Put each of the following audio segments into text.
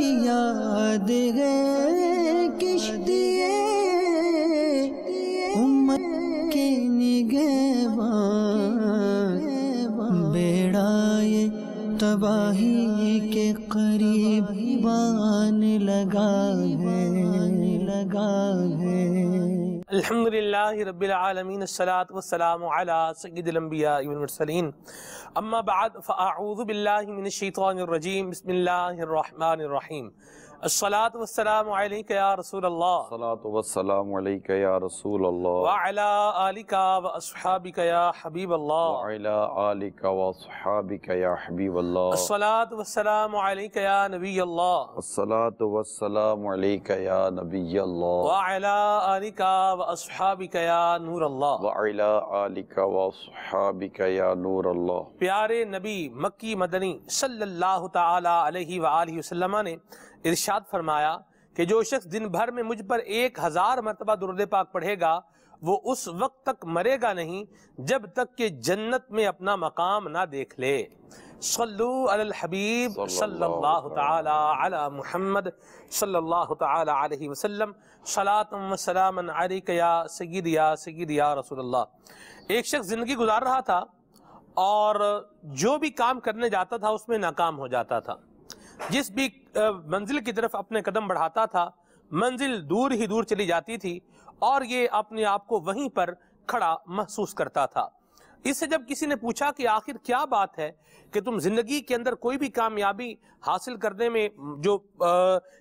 یاد ہے کشتیے امت کے نگہبان، بیڑا یہ تباہی کے قریب آنے لگا ہے۔ الحمدللہ رب العالمین، الصلاة والسلام علی سید الانبیاء والمرسلین، اما بعد فاعوذ باللہ من الشیطان الرجیم، بسم اللہ الرحمن الرحیم۔ الصلاة والسلام علیک یا رسول اللہ، الصلاة والسلام علیک یا رسول اللہ، وعلی آلک واصحابک یا حبیب اللہ، وعلی آلک واصحابک یا حبیب اللہ، الصلاة والسلام علیک یا نبی اللہ، الصلاة والسلام علیک یا نبی اللہ، وعلی آلک واصحابک یا نور اللہ، وعلی آلک واصحابک یا نور اللہ۔ پیارے نبی مکی مدنی صلی اللہ تعالی علیہ وآلہ وسلم نے ارشاد فرمایا کہ جو شخص دن بھر میں مجھ پر 1000 مرتبہ درود پاک پڑھے گا وہ اس وقت تک مرے گا نہیں جب تک کہ جنت میں اپنا مقام نہ دیکھ لے۔ صلو علی الحبیب صلی اللہ تعالی علی محمد صلی اللہ تعالی علیہ وسلم، صلاۃ و سلام علیک یا سید یا رسول اللہ۔ ایک شخص زندگی گزار رہا تھا اور جو بھی کام کرنے جاتا تھا اس میں ناکام ہو جاتا تھا۔ جس بھی منزل کی طرف اپنے قدم بڑھاتا تھا منزل دور ہی دور چلی جاتی تھی اور یہ اپنے آپ کو وہیں پر کھڑا محسوس کرتا تھا۔ اس سے جب کسی نے پوچھا کہ آخر کیا بات ہے کہ تم زندگی کے اندر کوئی بھی کامیابی حاصل کرنے میں جو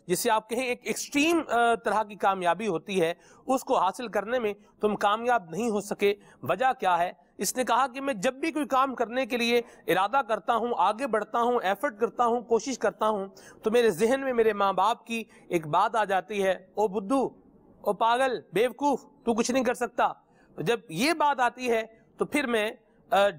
جسے آپ کہیں ایک ایکسٹریم طرح کی کامیابی ہوتی ہے اس کو حاصل کرنے میں تم کامیاب نہیں ہو سکے، وجہ کیا ہے؟ اس نے کہا کہ میں جب بھی کوئی کام کرنے کے لیے ارادہ کرتا ہوں، آگے بڑھتا ہوں، ایفرٹ کرتا ہوں، کوشش کرتا ہوں تو میرے ذہن میں میرے ماں باپ کی ایک بات آ جاتی ہے، او بدھو، او پاگل، بیوقوف، تو کچھ نہیں کر سکتا۔ جب یہ بات آتی ہے تو پھر میں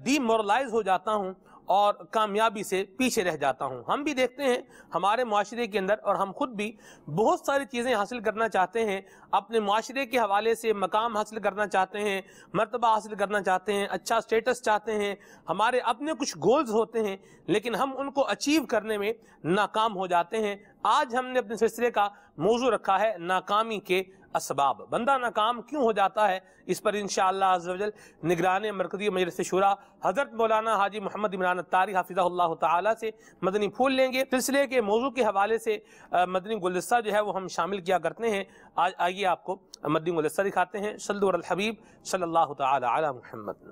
ڈی مورلائز ہو جاتا ہوں اور کامیابی سے پیچھے رہ جاتا ہوں۔ ہم بھی دیکھتے ہیں ہمارے معاشرے کے اندر اور ہم خود بھی بہت ساری چیزیں حاصل کرنا چاہتے ہیں، اپنے معاشرے کے حوالے سے مقام حاصل کرنا چاہتے ہیں، مرتبہ حاصل کرنا چاہتے ہیں، اچھا سٹیٹس چاہتے ہیں، ہمارے اپنے کچھ گولز ہوتے ہیں لیکن ہم ان کو اچیو کرنے میں ناکام ہو جاتے ہیں۔ آج ہم نے اپنے سلسلے کا موضوع رکھا ہے ناکامی کے اسباب۔ بندہ ناکام کیوں ہو جاتا ہے، اس پر انشاءاللہ عز و جل نگران مرکزی مجلس شورا حضرت مولانا حاجی محمد عمران الطاری حافظہ اللہ تعالی سے مدنی پھول لیں گے۔ سلسلے کے موضوع کے حوالے سے مدنی گلدستہ جو ہے وہ ہم شامل کیا کرتے ہیں۔ آج آئیے آپ کو مدنی گلدستہ دکھاتے ہیں۔ صلو علی الحبیب صلی اللہ تعالی علی محمد۔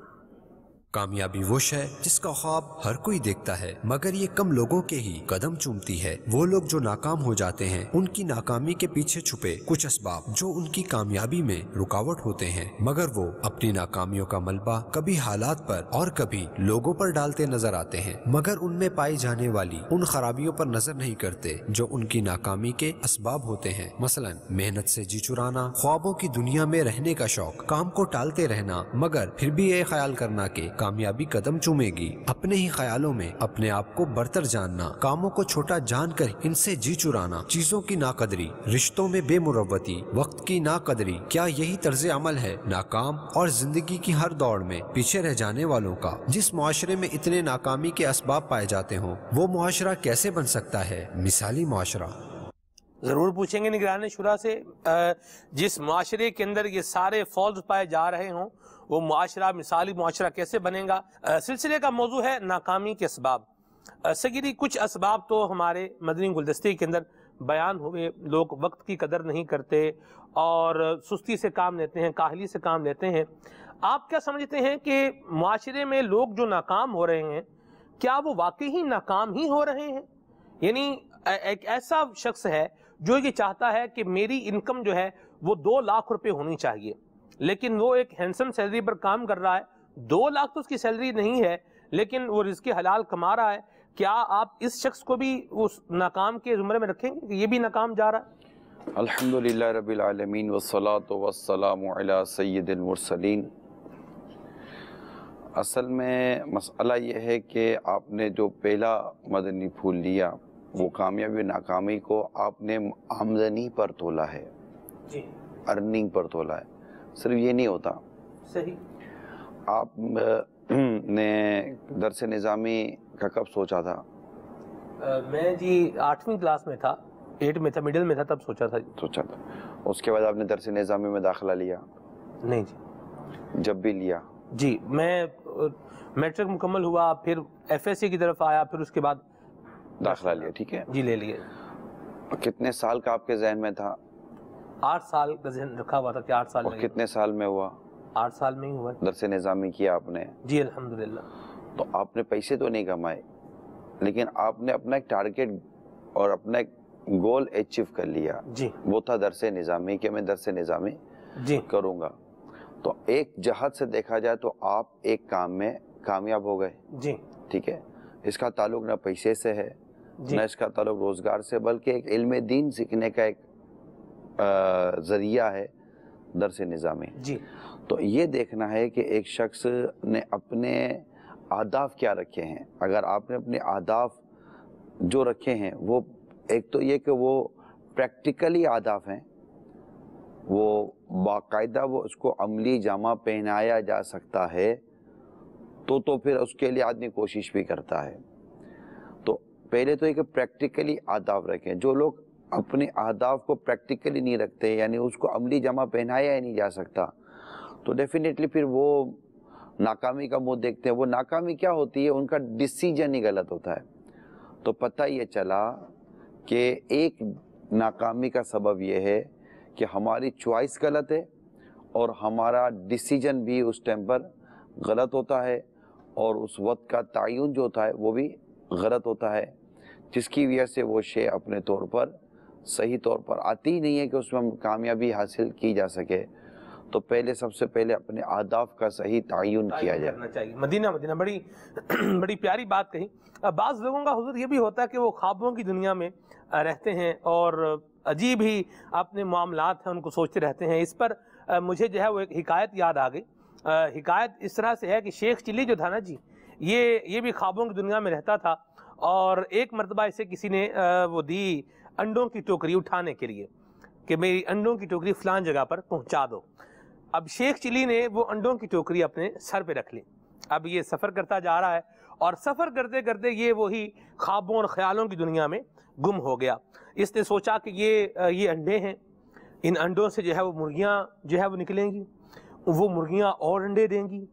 کامیابی وہ شے جس کا خواب ہر کوئی دیکھتا ہے مگر یہ کم لوگوں کے ہی قدم چومتی ہے۔ وہ لوگ جو ناکام ہو جاتے ہیں ان کی ناکامی کے پیچھے چھپے کچھ اسباب جو ان کی کامیابی میں رکاوٹ ہوتے ہیں، مگر وہ اپنی ناکامیوں کا ملبہ کبھی حالات پر اور کبھی لوگوں پر ڈالتے نظر آتے ہیں، مگر ان میں پائی جانے والی ان خرابیوں پر نظر نہیں کرتے جو ان کی ناکامی کے اسباب ہوتے ہیں۔ مثلا محنت سے جی چرانا، خوابوں کی دنیا میں رہنے کا شوق، کام کو ٹالتے رہنا مگر پھر بھی یہ خیال کرنا کہ کامیابی قدم چومے گی، اپنے ہی خیالوں میں اپنے آپ کو برتر جاننا، کاموں کو چھوٹا جان کر ان سے جی چرانا، چیزوں کی ناقدری، رشتوں میں بے مروتی، وقت کی ناقدری، کیا یہی طرز عمل ہے ناکام اور زندگی کی ہر دوڑ میں پیچھے رہ جانے والوں کا؟ جس معاشرے میں اتنے ناکامی کے اسباب پائے جاتے ہوں وہ معاشرہ کیسے بن سکتا ہے مثالی معاشرہ؟ ضرور پوچھیں گے نگران شورا سے، جس معاشرے کے اندر یہ سارے فالز پائے جا رہے ہوں وہ معاشرہ مثالی معاشرہ کیسے بنے گا؟ سلسلے کا موضوع ہے ناکامی کے اسباب۔ سگیری کچھ اسباب تو ہمارے مدنی گلدستے کے اندر بیان ہوئے۔ لوگ وقت کی قدر نہیں کرتے اور سستی سے کام لیتے ہیں، کاہلی سے کام لیتے ہیں۔ آپ کیا سمجھتے ہیں کہ معاشرے میں لوگ جو ناکام ہو رہے ہیں کیا وہ واقعی ناکام ہی ہو رہے ہیں؟ یعنی ایک ایسا شخص ہے جو یہ چاہتا ہے کہ میری انکم جو ہے وہ 2 لاکھ روپے ہونی چاہیے لیکن وہ ایک ہینسم سیلری پر کام کر رہا ہے، 2 لاکھ تو اس کی سیلری نہیں ہے لیکن وہ رزق حلال کما رہا ہے، کیا آپ اس شخص کو بھی اس ناکام کے زمرے میں رکھیں گے کہ یہ بھی ناکام جا رہا ہے؟ الحمدللہ رب العالمین والصلاة والسلام علی سید المرسلین۔ اصل میں مسئلہ یہ ہے کہ آپ نے جو پہلا مدنی پھول لیا وہ کامیابی ناکامی کو آپ نے آمدنی پر تولا ہے، جی، ارننگ پر تولا ہے۔ صرف یہ نہیں ہوتا، صحیح۔ آپ نے درس نظامی کا کب سوچا تھا؟ میں جی 8ویں کلاس میں تھا 8 میں تھا، مڈل میں تھا تب سوچا تھا جی. سوچا تھا. اس کے بعد آپ نے درس نظامی میں داخلہ لیا؟ نہیں جی. جب بھی لیا جی میں میٹرک مکمل ہوا، پھر ایف ایس سی کی طرف آیا، پھر اس کے بعد داخلہ لیا. ٹھیک ہے جی لے لیے. کتنے سال کا آپ کے ذہن میں تھا؟ 8 سال کا ذہن رکھا ہوا تھا کہ 8 سال اور میں. کتنے سال میں ہوا؟ 8 سال میں ہی ہوا درس نظامی کیا آپ نے؟ جی الحمدللہ. تو آپ نے پیسے تو نہیں کمائے، لیکن آپ نے اپنا ایک ٹارگیٹ اور اپنا ایک گول اچیو کر لیا. جی وہ تھا درس نظامی، کہ میں درس نظامی جی کروں گا. تو ایک جہت سے دیکھا جائے تو آپ ایک کام میں کامیاب ہو گئے. جی ٹھیک ہے. اس کا تعلق نہ پیسے سے ہے، جی نہ اس کا تعلق روزگار سے، بلکہ ایک علم دین سیکھنے کا ایک ذریعہ ہے درس نظامی. جی تو یہ دیکھنا ہے کہ ایک شخص نے اپنے اہداف کیا رکھے ہیں. اگر آپ نے اپنے اہداف جو رکھے ہیں وہ ایک تو یہ کہ وہ پریکٹیکلی اہداف ہیں، وہ باقاعدہ وہ اس کو عملی جامہ پہنایا جا سکتا ہے، تو پھر اس کے لیے آدمی کوشش بھی کرتا ہے. تو پہلے تو یہ کہ پریکٹیکلی اہداف رکھیں. جو لوگ اپنے اہداف کو پریکٹیکلی نہیں رکھتے، یعنی اس کو عملی جامہ پہنایا ہی نہیں جا سکتا، تو ڈیفینیٹلی پھر وہ ناکامی کا منہ دیکھتے ہیں. وہ ناکامی کیا ہوتی ہے؟ ان کا ڈیسیجن ہی غلط ہوتا ہے. تو پتہ یہ چلا کہ ایک ناکامی کا سبب یہ ہے کہ ہماری چوائس غلط ہے اور ہمارا ڈیسیجن بھی اس ٹائم پر غلط ہوتا ہے، اور اس وقت کا تعین جو ہوتا ہے وہ بھی غلط ہوتا ہے، جس کی وجہ سے وہ شے اپنے طور پر صحیح طور پر آتی ہی نہیں ہے کہ اس میں کامیابی حاصل کی جا سکے. تو پہلے سب سے پہلے اپنے اہداف کا صحیح تعین کیا جائے. کرنا چاہیے. مدینہ بڑی پیاری بات کہی. بعض لوگوں کا حضور یہ بھی ہوتا ہے کہ وہ خوابوں کی دنیا میں رہتے ہیں اور عجیب ہی اپنے معاملات ہیں ان کو سوچتے رہتے ہیں. اس پر مجھے جو ہے وہ ایک حکایت یاد آ گئی. حکایت اس طرح سے ہے کہ شیخ چلی جو تھا نا جی، یہ بھی خوابوں کی دنیا میں رہتا تھا، اور ایک مرتبہ اسے کسی نے وہ دی انڈوں کی ٹوکری اٹھانے کے لیے کہ میری انڈوں کی ٹوکری فلان جگہ پر پہنچا دو. اب شیخ چلی نے وہ انڈوں کی ٹوکری اپنے سر پہ رکھ لی. اب یہ سفر کرتا جا رہا ہے اور سفر کرتے کرتے یہ وہی خوابوں اور خیالوں کی دنیا میں گم ہو گیا. اس نے سوچا کہ یہ انڈے ہیں، ان انڈوں سے جو ہے وہ مرغیاں جو ہے وہ نکلیں گی، وہ مرغیاں اور انڈے دیں گی،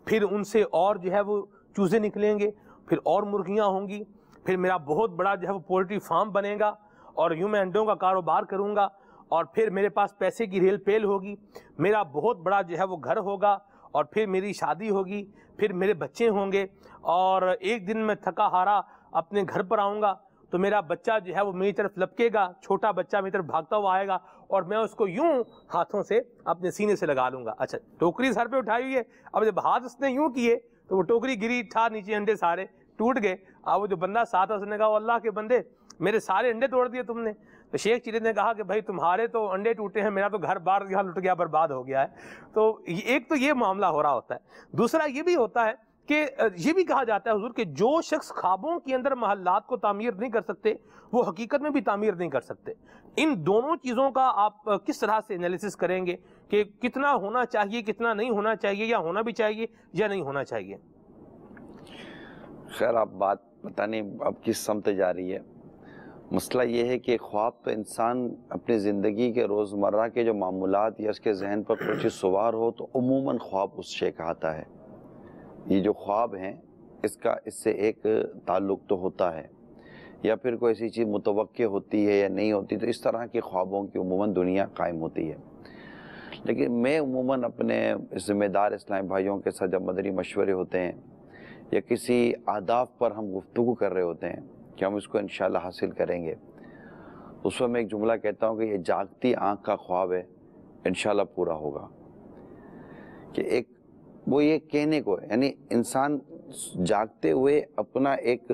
پھر ان سے اور جو ہے وہ چوزے نکلیں گے، پھر اور مرغیاں ہوں گی، پھر میرا بہت بڑا جو ہے وہ پولٹری فارم بنے گا اور یوں میں انڈوں کا کاروبار کروں گا، اور پھر میرے پاس پیسے کی ریل پیل ہوگی، میرا بہت بڑا جو ہے وہ گھر ہوگا، اور پھر میری شادی ہوگی، پھر میرے بچے ہوں گے، اور ایک دن میں تھکا ہارا اپنے گھر پر آؤں گا تو میرا بچہ جو ہے وہ میری طرف لپکے گا، چھوٹا بچہ میری طرف بھاگتا ہوا آئے گا اور میں اس کو یوں ہاتھوں سے اپنے سینے سے لگا لوں گا. اچھا ٹوکری سر پہ اٹھائی ہوئی ہے، اب جب ہاتھ اس نے یوں کیے تو وہ ٹوکری گری، تھا نیچے انڈے سارے ٹوٹ گئے. اب وہ جو بندہ ساتھ اس نے کہا اللہ کے بندے میرے سارے انڈے توڑ دیے تم نے. تو شیخ چلی نے کہا کہ بھائی تمہارے تو انڈے ٹوٹے ہیں، میرا تو گھر بار یہاں لٹ گیا، برباد ہو گیا ہے. تو ایک تو یہ معاملہ ہو رہا ہوتا ہے. دوسرا یہ بھی ہوتا ہے کہ یہ بھی کہا جاتا ہے حضور کہ جو شخص خوابوں کے اندر محلات کو تعمیر نہیں کر سکتے وہ حقیقت میں بھی تعمیر نہیں کر سکتے. ان دونوں چیزوں کا آپ کس طرح سے انالیسس کریں گے کہ کتنا ہونا چاہیے، کتنا نہیں ہونا چاہیے، یا ہونا بھی چاہیے یا نہیں ہونا چاہیے؟ خیر آپ بات پتہ نہیں اب کس سمت جا رہی ہے. مسئلہ یہ ہے کہ خواب تو انسان اپنی زندگی کے روزمرہ کے جو معمولات یا اس کے ذہن پر کوئی چیز سوار ہو تو عموماً خواب اس شے کا آتا ہے. یہ جو خواب ہیں اس سے ایک تعلق تو ہوتا ہے، یا پھر کوئی ایسی چیز متوقع ہوتی ہے یا نہیں ہوتی، تو اس طرح کے خوابوں کی عموماً دنیا قائم ہوتی ہے. لیکن میں عموماً اپنے ذمہ دار اسلامی بھائیوں کے ساتھ جب مدنی مشورے ہوتے ہیں یا کسی اہداف پر ہم گفتگو کر رہے ہوتے ہیں کہ ہم اس کو انشاءاللہ حاصل کریں گے، اس وقت میں ایک جملہ کہتا ہوں کہ یہ جاگتی آنکھ کا خواب ہے، انشاءاللہ پورا ہوگا. کہ ایک وہ یہ کہنے کو ہے، یعنی انسان جاگتے ہوئے اپنا ایک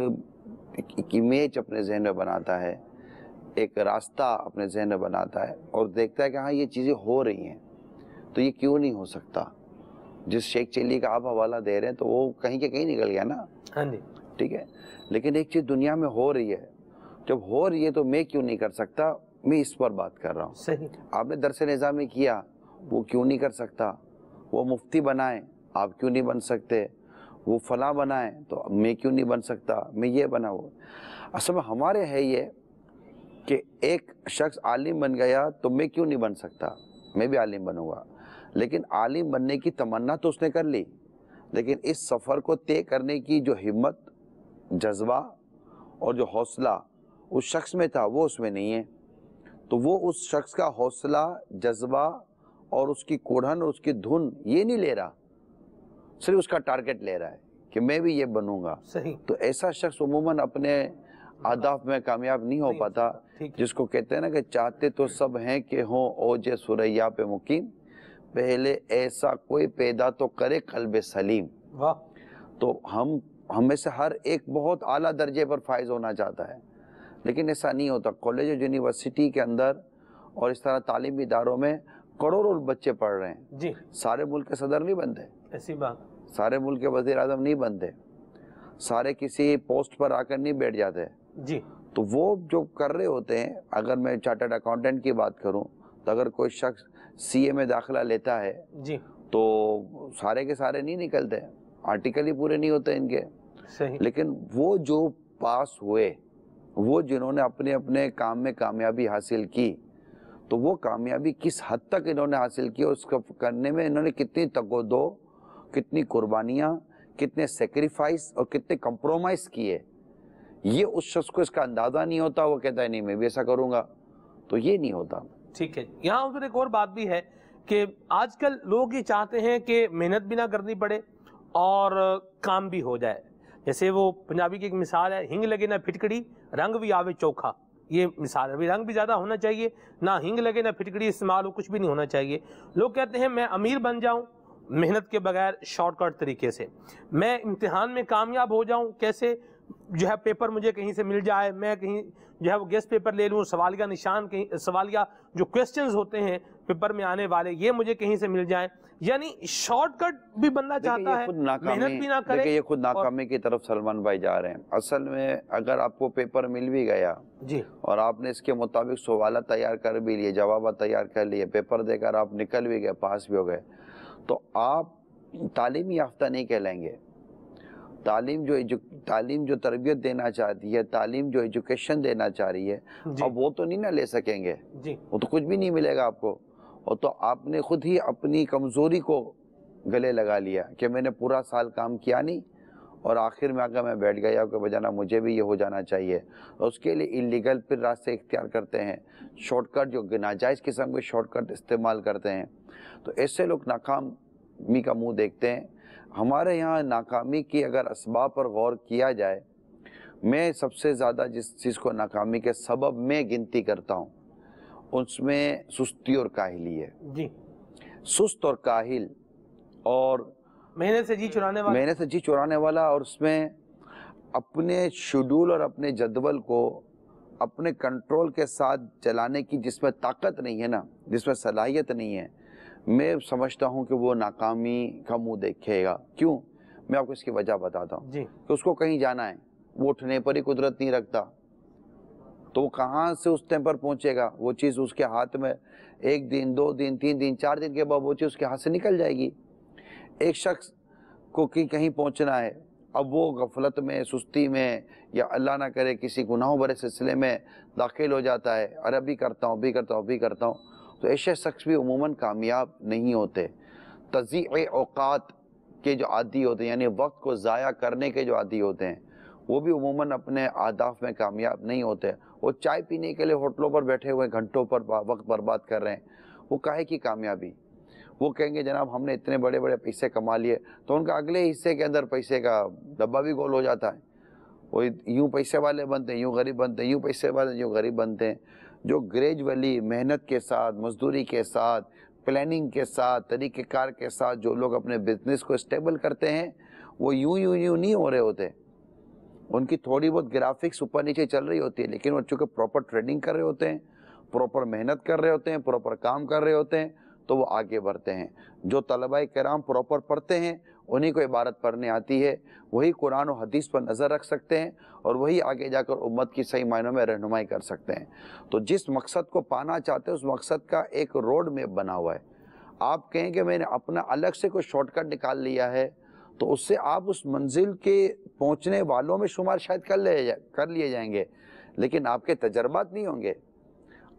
امیج اپنے ذہن میں بناتا ہے، ایک راستہ اپنے ذہن میں بناتا ہے اور دیکھتا ہے کہ ہاں یہ چیزیں ہو رہی ہیں تو یہ کیوں نہیں ہو سکتا. جس شیخ چلی کا آپ حوالہ دے رہے ہیں تو وہ کہیں کے کہیں نکل گیا نا. ہاں جی ٹھیک ہے، لیکن ایک چیز دنیا میں ہو رہی ہے، جب ہو رہی ہے تو میں کیوں نہیں کر سکتا؟ میں اس پر بات کر رہا ہوں. صحیح. آپ نے درس نظامی کیا، وہ کیوں نہیں کر سکتا؟ وہ مفتی بنائیں، آپ کیوں نہیں بن سکتے؟ وہ فلاں بنائیں تو میں کیوں نہیں بن سکتا؟ میں یہ بنا ہوا. اصل میں ہمارے ہے یہ کہ ایک شخص عالم بن گیا تو میں کیوں نہیں بن سکتا، میں بھی عالم بنوں گا، لیکن عالم بننے کی تمنا تو اس نے کر لی، لیکن اس سفر کو طے کرنے کی جو ہمت، جذبہ اور جو حوصلہ اس شخص میں تھا وہ اس میں نہیں ہے. تو وہ اس شخص کا حوصلہ، جذبہ اور اس کی کوڑھن اور اس کی دھن یہ نہیں لے رہا، صرف اس کا ٹارگٹ لے رہا ہے کہ میں بھی یہ بنوں گا. صحیح. تو ایسا شخص عموماً اپنے اہداف میں کامیاب نہیں ہو پاتا، جس کو کہتے ہیں نا کہ چاہتے تو سب ہیں کہ ہوں اوج ثریا پہ مقیم، پہلے ایسا کوئی پیدا تو کرے قلب سلیم. واہ. تو ہم میں سے ہر ایک بہت اعلیٰ درجے پر فائز ہونا چاہتا ہے، لیکن ایسا نہیں ہوتا. کالج اور یونیورسٹی کے اندر اور اس طرح تعلیمی اداروں میں کروڑوں بچے پڑھ رہے ہیں. جی. سارے ملک کے صدر نہیں بنتے، ایسی بات. سارے ملک کے وزیر اعظم نہیں بنتے، سارے کسی پوسٹ پر آ کر نہیں بیٹھ جاتے. جی. تو وہ جو کر رہے ہوتے ہیں، اگر میں چارٹرڈ اکاؤنٹنٹ کی بات کروں تو اگر کوئی شخص سی اے میں داخلہ لیتا ہے جی تو سارے کے سارے نہیں نکلتے، آرٹیکل ہی پورے نہیں ہوتے ان کے. صحیح. لیکن وہ جو پاس ہوئے، وہ جنہوں نے اپنے اپنے کام میں کامیابی حاصل کی، تو وہ کامیابی کس حد تک انہوں نے حاصل کی، اس کو کرنے میں انہوں نے کتنی تگ و دو، کتنی قربانیاں، کتنے سیکریفائس اور کتنے کمپرومائز کیے، یہ اس شخص کو اس کا اندازہ نہیں ہوتا. وہ کہتا ہے نہیں میں بھی ایسا کروں گا، تو یہ نہیں ہوتا. ٹھیک ہے. یہاں ادھر ایک اور بات بھی ہے کہ آج کل لوگ یہ چاہتے ہیں کہ محنت بھی نہ کرنی پڑے اور کام بھی ہو جائے. جیسے وہ پنجابی کی ایک مثال ہے، ہنگ لگے نہ پھٹکڑی رنگ بھی آوے چوکھا. یہ مثال ہے. رنگ بھی زیادہ ہونا چاہیے، نہ ہنگ لگے نہ پھٹکڑی استعمال ہو، کچھ بھی نہیں ہونا چاہیے. لوگ کہتے ہیں میں امیر بن جاؤں محنت کے بغیر، شارٹ کٹ طریقے سے. میں امتحان میں کامیاب ہو جاؤں کیسے، جو ہے پیپر مجھے کہیں سے مل جائے، میں کہیں جو ہے وہ گیس پیپر لے لوں، سوالیہ نشان کہیں، سوالیہ جو کویسچنز ہوتے ہیں پیپر میں آنے والے یہ مجھے کہیں سے مل جائیں. یعنی شارٹ کٹ بھی بندہ چاہتا ہے، محنت بھی نہ کرے. دیکھیں یہ خود ناکامی کی طرف سلمان بھائی جا رہے ہیں. اصل میں اگر آپ کو پیپر مل بھی گیا جی اور آپ نے اس کے مطابق سوالات تیار کر بھی لیے، جوابات تیار کر لیے، پیپر دے کر آپ نکل بھی گئے، پاس بھی ہو گئے، تو آپ تعلیم یافتہ نہیں کہلائیں گے. تعلیم جو تربیت دینا چاہتی ہے، تعلیم جو ایجوکیشن دینا چاہ رہی ہے، اب وہ تو نہیں نہ لے سکیں گے. وہ تو کچھ بھی نہیں ملے گا آپ کو. اور تو آپ نے خود ہی اپنی کمزوری کو گلے لگا لیا کہ میں نے پورا سال کام کیا نہیں اور آخر میں آ کر میں بیٹھ گیا کہ بجانا مجھے بھی یہ ہو جانا چاہیے. اور اس کے لیے انلیگل پھر راستے اختیار کرتے ہیں، شارٹ کٹ، جو ناجائز قسم کے شارٹ کٹ استعمال کرتے ہیں. تو ایسے لوگ ناکامی کا منہ دیکھتے ہیں. ہمارے یہاں ناکامی کی اگر اسباب پر غور کیا جائے، میں سب سے زیادہ جس چیز کو ناکامی کے سبب میں گنتی کرتا ہوں اس میں سستی اور کاہلی ہے. جی. سست اور کاہل اور محنت سے جی چرانے والا اور اس میں اپنے شیڈول اور اپنے جدول کو اپنے کنٹرول کے ساتھ چلانے کی جس میں طاقت نہیں ہے نا، جس میں صلاحیت نہیں ہے، میں سمجھتا ہوں کہ وہ ناکامی کا منہ دیکھے گا. کیوں؟ میں آپ کو اس کی وجہ بتاتا ہوں. کہ اس کو کہیں جانا ہے، وہ اٹھنے پر ہی قدرت نہیں رکھتا، تو وہ کہاں سے اس ٹائم پر پہنچے گا؟ وہ چیز اس کے ہاتھ میں 1 دن 2 دن 3 دن 4 دن کے بعد وہ چیز اس کے ہاتھ سے نکل جائے گی. ایک شخص کو کہیں پہنچنا ہے، اب وہ غفلت میں، سستی میں، یا اللہ نہ کرے کسی گناہوں برے سلسلے میں داخل ہو جاتا ہے، ارے ابھی کرتا ہوں. تو ایسے شخص بھی عموماً کامیاب نہیں ہوتے. تضیع اوقات کے جو عادی ہوتے ہیں، یعنی وقت کو ضائع کرنے کے جو عادی ہوتے ہیں، وہ بھی عموماً اپنے اہداف میں کامیاب نہیں ہوتے. وہ چائے پینے کے لیے ہوٹلوں پر بیٹھے ہوئے گھنٹوں پر وقت برباد کر رہے ہیں. وہ کاہے کی کامیابی؟ وہ کہیں گے جناب ہم نے اتنے بڑے بڑے پیسے کما لیے، تو ان کا اگلے حصے کے اندر پیسے کا ڈبہ بھی گول ہو جاتا ہے. وہ یوں پیسے والے بنتے ہیں، یوں غریب بنتے ہیں، یوں پیسے والے یوں غریب بنتے ہیں. جو گریجولی محنت کے ساتھ، مزدوری کے ساتھ، پلاننگ کے ساتھ، طریقہ کار کے ساتھ جو لوگ اپنے بزنس کو اسٹیبل کرتے ہیں، وہ یوں نہیں ہو رہے ہوتے. ان کی تھوڑی بہت گرافکس اوپر نیچے چل رہی ہوتی ہے، لیکن وہ چونکہ پراپر ٹریڈنگ کر رہے ہوتے ہیں، پراپر محنت کر رہے ہوتے ہیں، پراپر کام کر رہے ہوتے ہیں، تو وہ آگے بڑھتے ہیں. جو طلباء کرام پراپر پڑھتے ہیں، انہی کو عبارت پڑھنے آتی ہے، وہی قرآن و حدیث پر نظر رکھ سکتے ہیں اور وہی آگے جا کر امت کی صحیح معنوں میں رہنمائی کر سکتے ہیں. تو جس مقصد کو پانا چاہتے ہیں اس مقصد کا ایک روڈ میپ بنا ہوا ہے. آپ کہیں کہ میں نے اپنا الگ سے کوئی شارٹ کٹ نکال لیا ہے، تو اس سے آپ اس منزل کے پہنچنے والوں میں شمار شاید کر لیے جائیں گے، لیکن آپ کے تجربات نہیں ہوں گے،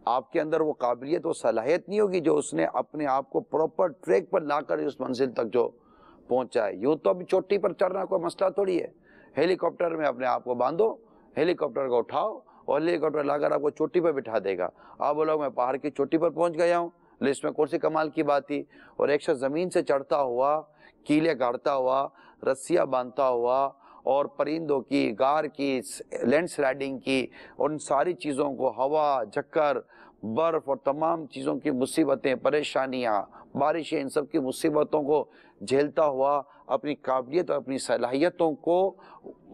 آپ کے اندر وہ قابلیت و صلاحیت نہیں ہوگی جو اس نے اپنے آپ کو پراپر ٹریک پر لا کر اس منزل تک جو پہنچا ہے۔ یوں تو ابھی چوٹی پر چڑھنا کوئی مسئلہ تھوڑی ہے، ہیلی کاپٹر میں اپنے آپ کو باندھو، ہیلی کاپٹر کو اٹھاؤ اور ہیلی کاپٹر لا کر آپ کو چوٹی پر بٹھا دے گا۔ آپ بولو میں پہاڑ کی چوٹی پر پہنچ گیا ہوں، لیکن اس میں کون سی کمال کی بات تھی؟ اور ایک شخص زمین سے چڑھتا ہوا، کیلے گاڑتا ہوا، رسیاں باندھتا ہوا اور پرندوں کی، غار کی، لینڈ سلائڈنگ کی، اور ان ساری چیزوں کو، ہوا، جھکر، برف اور تمام چیزوں کی مصیبتیں، پریشانیاں، بارشیں، ان سب کی مصیبتوں کو جھیلتا ہوا، اپنی قابلیت اور اپنی صلاحیتوں کو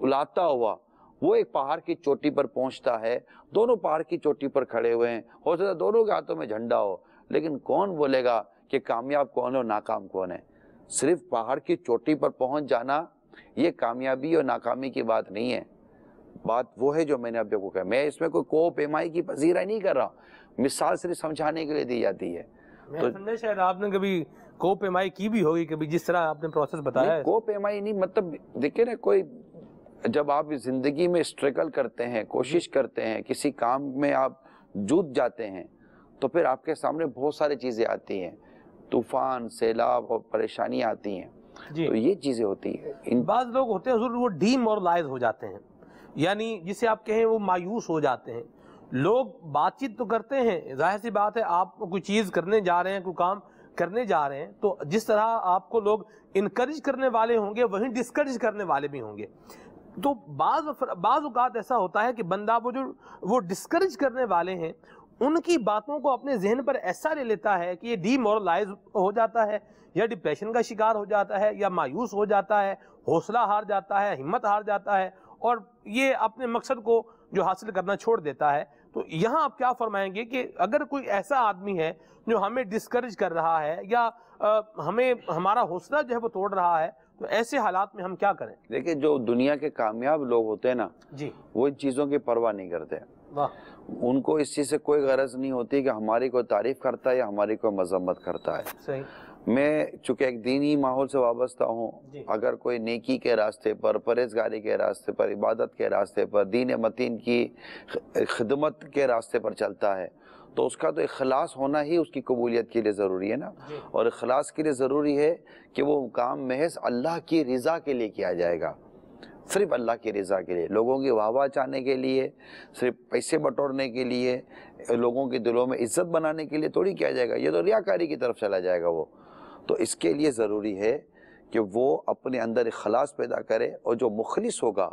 لاتا ہوا وہ ایک پہاڑ کی چوٹی پر پہنچتا ہے۔ دونوں پہاڑ کی چوٹی پر کھڑے ہوئے ہیں، ہو سکتا ہے دونوں کے ہاتھوں میں جھنڈا ہو، لیکن کون بولے گا کہ کامیاب کون ہے اور ناکام کون ہے؟ صرف پہاڑ کی چوٹی پر پہنچ جانا یہ کامیابی اور ناکامی کی بات نہیں ہے، بات وہ ہے جو میں نے ابھی کو کہا۔ میں اس میں کوئی کوہ پیمائی کی پذیرائی نہیں کر رہا، مثال صرف سمجھانے کے لیے دی جاتی ہے۔ تو شاید آپ نے کبھی کوہ پیمائی کی بھی ہوگی کبھی، جس طرح آپ نے پروسیس بتایا ہے۔ کوہ پیمائی نہیں، مطلب دیکھیں نا، کوئی جب آپ زندگی میں اسٹرگل کرتے ہیں، کوشش کرتے ہیں، کسی کام میں آپ جوت جاتے ہیں، تو پھر آپ کے سامنے بہت ساری چیزیں آتی ہیں، طوفان، سیلاب اور پریشانیاں آتی ہیں، تو یہ چیزیں ہوتی ہیں۔ بعض لوگ ہوتے ہیں حضور وہ ڈی مورلائز ہو جاتے ہیں، یعنی جسے آپ کہیں وہ مایوس ہو جاتے ہیں۔ لوگ بات چیت تو کرتے ہیں، ظاہر سی بات ہے آپ کوئی چیز کرنے جا رہے ہیں، کوئی کام کرنے جا رہے ہیں، تو جس طرح آپ کو لوگ انکریج کرنے والے ہوں گے وہیں ڈسکریج کرنے والے بھی ہوں گے۔ تو بعض اوقات ایسا ہوتا ہے کہ بندہ وہ ڈسکریج کرنے والے ہیں ان کی باتوں کو اپنے ذہن پر ایسا لے لیتا ہے کہ یہ ڈی مورلائز ہو جاتا ہے، یا ڈپریشن کا شکار ہو جاتا ہے، یا مایوس ہو جاتا ہے، حوصلہ ہار جاتا ہے، ہمت ہار جاتا ہے، اور یہ اپنے مقصد کو جو حاصل کرنا چھوڑ دیتا ہے۔ تو یہاں آپ کیا فرمائیں گے کہ اگر کوئی ایسا آدمی ہے جو ہمیں ڈسکریج کر رہا ہے یا ہمارا حوصلہ جو ہے وہ توڑ رہا ہے، تو ایسے حالات میں ہم کیا کریں؟ دیکھیں جو دنیا کے کامیاب لوگ ہوتے ہیں نا، جی، وہ ان چیزوں کی پرواہ نہیں کرتے۔ واہ، ان کو اس چیز سے کوئی غرض نہیں ہوتی کہ ہماری کوئی تعریف کرتا ہے یا ہماری کوئی مذمت کرتا ہے۔ صحیح۔ میں چونکہ ایک دینی ماحول سے وابستہ ہوں، اگر کوئی نیکی کے راستے پر، پرہیزگاری کے راستے پر، عبادت کے راستے پر، دین متین کی خدمت کے راستے پر چلتا ہے، تو اس کا تو اخلاص ہونا ہی اس کی قبولیت کے لیے ضروری ہے نا۔ اور اخلاص کے لیے ضروری ہے کہ وہ کام محض اللہ کی رضا کے لیے کیا جائے گا، صرف اللہ کی رضا کے لیے، لوگوں کی واہ واہ چاہنے کے لیے، صرف پیسے بٹورنے کے لیے، لوگوں کے دلوں میں عزت بنانے کے لیے تھوڑی کیا جائے گا، یہ تو ریاکاری کی طرف چلا جائے گا وہ۔ تو اس کے لیے ضروری ہے کہ وہ اپنے اندر اخلاص پیدا کرے، اور جو مخلص ہوگا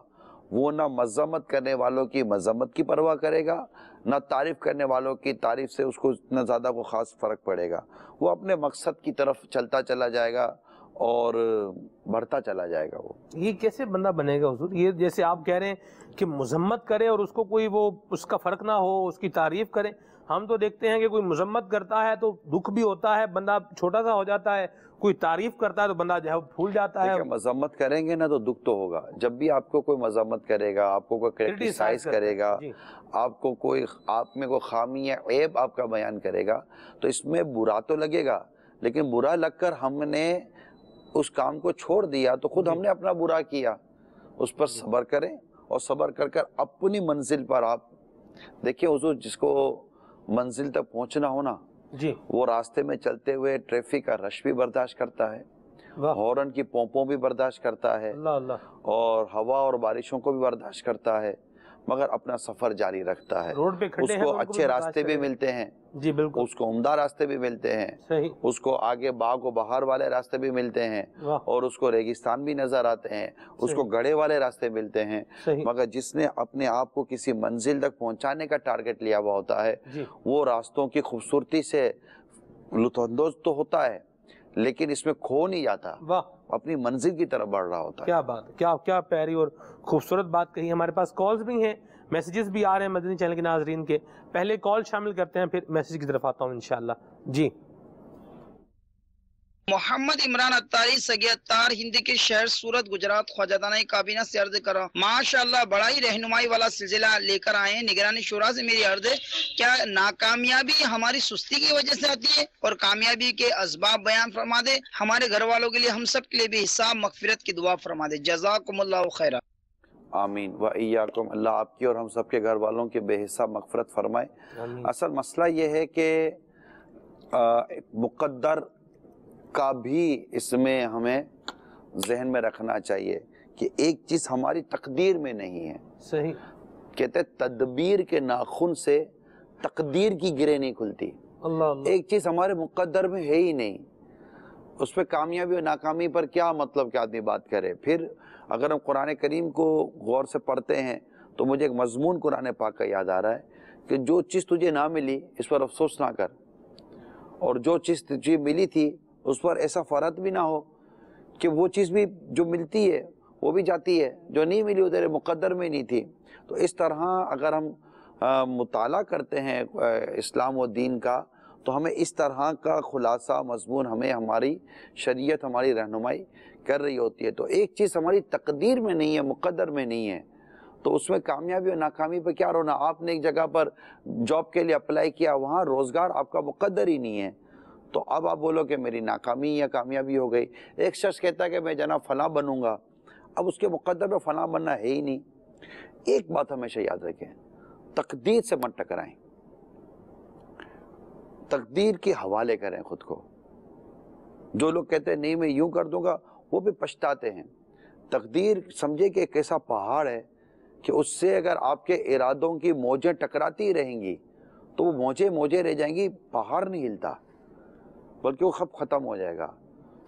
وہ نہ مذمت کرنے والوں کی مذمت کی پرواہ کرے گا، نہ تعریف کرنے والوں کی تعریف سے اس کو اتنا زیادہ کو خاص فرق پڑے گا، وہ اپنے مقصد کی طرف چلتا چلا جائے گا اور بڑھتا چلا جائے گا۔ وہ یہ کیسے بندہ بنے گا حضور؟ یہ جیسے آپ کہہ رہے ہیں کہ مذمت کرے اور اس کو کوئی وہ اس کا فرق نہ ہو، اس کی تعریف کرے۔ ہم تو دیکھتے ہیں کہ کوئی مذمت کرتا ہے تو دکھ بھی ہوتا ہے، بندہ چھوٹا سا ہو جاتا ہے، کوئی تعریف کرتا ہے تو بندہ جو ہے پھول جاتا ہے۔ مذمت کریں گے نا تو دکھ تو ہوگا، جب بھی آپ کو کوئی مذمت کرے گا، آپ کو کوئی کرٹیسائز کرے گا، آپ کو کوئی آپ میں کوئی خامی یا عیب آپ کا بیان کرے گا، تو اس میں برا تو لگے گا، لیکن برا لگ کر ہم نے اس کام کو چھوڑ دیا تو خود ہم نے اپنا برا کیا۔ اس پر صبر کریں، اور صبر کر کر اپنی منزل پر آپ دیکھیں حضور، جس کو منزل تک پہنچنا ہونا وہ راستے میں چلتے ہوئے ٹریفک کا رش بھی برداشت کرتا ہے، ہارن کی پومپوں بھی برداشت کرتا ہے، اور ہوا اور بارشوں کو بھی برداشت کرتا ہے، مگر اپنا سفر جاری رکھتا ہے۔ روڈ پہ کھڑے اس کو اچھے راستے بھی ملتے ہیں، جی بالکل، اس کو عمدہ راستے بھی ملتے ہیں، صحیح، اس کو آگے باغ و بہار والے راستے بھی ملتے ہیں، اور اس کو ریگستان بھی نظر آتے ہیں، اس کو گڑھے والے راستے ملتے ہیں، مگر جس نے اپنے آپ کو کسی منزل تک پہنچانے کا ٹارگٹ لیا ہوا ہوتا ہے، وہ راستوں کی خوبصورتی سے لطف اندوز تو ہوتا ہے، لیکن اس میں کھو نہیں جاتا، اپنی منزل کی طرف بڑھ رہا ہوتا ہے۔ کیا بات، کیا پیاری اور خوبصورت بات کہی۔ ہمارے پاس کالز بھی ہیں، میسیجز بھی آ رہے ہیں مدنی چینل کے ناظرین کے، پہلے کال شامل کرتے ہیں پھر میسیج کی طرف آتا ہوں انشاءاللہ۔ جی محمد عمران اتاری سگی اتار ہندی کے شہر سورت گجرات خواجہ کابینہ سے عرض کر رہا ہوں، ماشاءاللہ بڑا ہی رہنمائی والا سلسلہ لے کر آئے ہیں۔ نگرانی شورا سے میری عرض ہے، کیا ناکامیابی ہماری سستی کی وجہ سے آتی ہے؟ اور کامیابی کے اسباب بیان فرما دے، ہمارے گھر والوں کے لیے، ہم سب کے لیے بھی حساب مغفرت کی دعا فرما دے۔ جزاکم اللہ خیرہ۔ آمین و ایاکم، اللہ آپ کی اور ہم سب کے گھر والوں کے بے حساب مغفرت فرمائے۔ اصل مسئلہ یہ ہے کہ مقدر کا بھی اس میں ہمیں ذہن میں رکھنا چاہیے کہ ایک چیز ہماری تقدیر میں نہیں ہے۔ صحیح کہتے ہیں تدبیر کے ناخن سے تقدیر کی گرہ نہیں کھلتی۔ اللہ اللہ، ایک چیز ہمارے مقدر میں ہے ہی نہیں، اس پہ کامیابی اور ناکامی پر کیا مطلب کہ آدمی بات کرے۔ پھر اگر ہم قرآن کریم کو غور سے پڑھتے ہیں تو مجھے ایک مضمون قرآن پاک کا یاد آ رہا ہے کہ جو چیز تجھے نہ ملی اس پر افسوس نہ کر، اور جو چیز تجھے ملی تھی اس پر ایسا فرحت بھی نہ ہو کہ وہ چیز بھی جو ملتی ہے وہ بھی جاتی ہے، جو نہیں ملی وہ تیرے مقدر میں نہیں تھی۔ تو اس طرح اگر ہم مطالعہ کرتے ہیں اسلام و دین کا تو ہمیں اس طرح کا خلاصہ مضمون ہمیں ہماری شریعت ہماری رہنمائی کر رہی ہوتی ہے۔ تو ایک چیز ہماری تقدیر میں نہیں ہے، مقدر میں نہیں ہے، تو اس میں کامیابی اور ناکامی پہ کیا رونا۔ آپ نے ایک جگہ پر جاب کے لیے اپلائی کیا، وہاں روزگار آپ کا مقدر ہی نہیں ہے، تو اب آپ بولو کہ میری ناکامی یا کامیابی ہو گئی۔ ایک شخص کہتا ہے کہ میں جناب فلاں بنوں گا، اب اس کے مقدر میں فلاں بننا ہے ہی نہیں۔ ایک بات ہمیشہ یاد رکھیں، تقدیر سے مت ٹکرائیں، تقدیر کے حوالے کریں خود کو۔ جو لوگ کہتے ہیں نہیں میں یوں کر دوں گا، وہ بھی پچھتاتے ہیں۔ تقدیر سمجھے کہ ایک ایسا پہاڑ ہے کہ اس سے اگر آپ کے ارادوں کی موجیں ٹکراتی رہیں گی تو وہ موجیں رہ جائیں گی، پہاڑ نہیں ہلتا بلکہ وہ ختم ہو جائے گا۔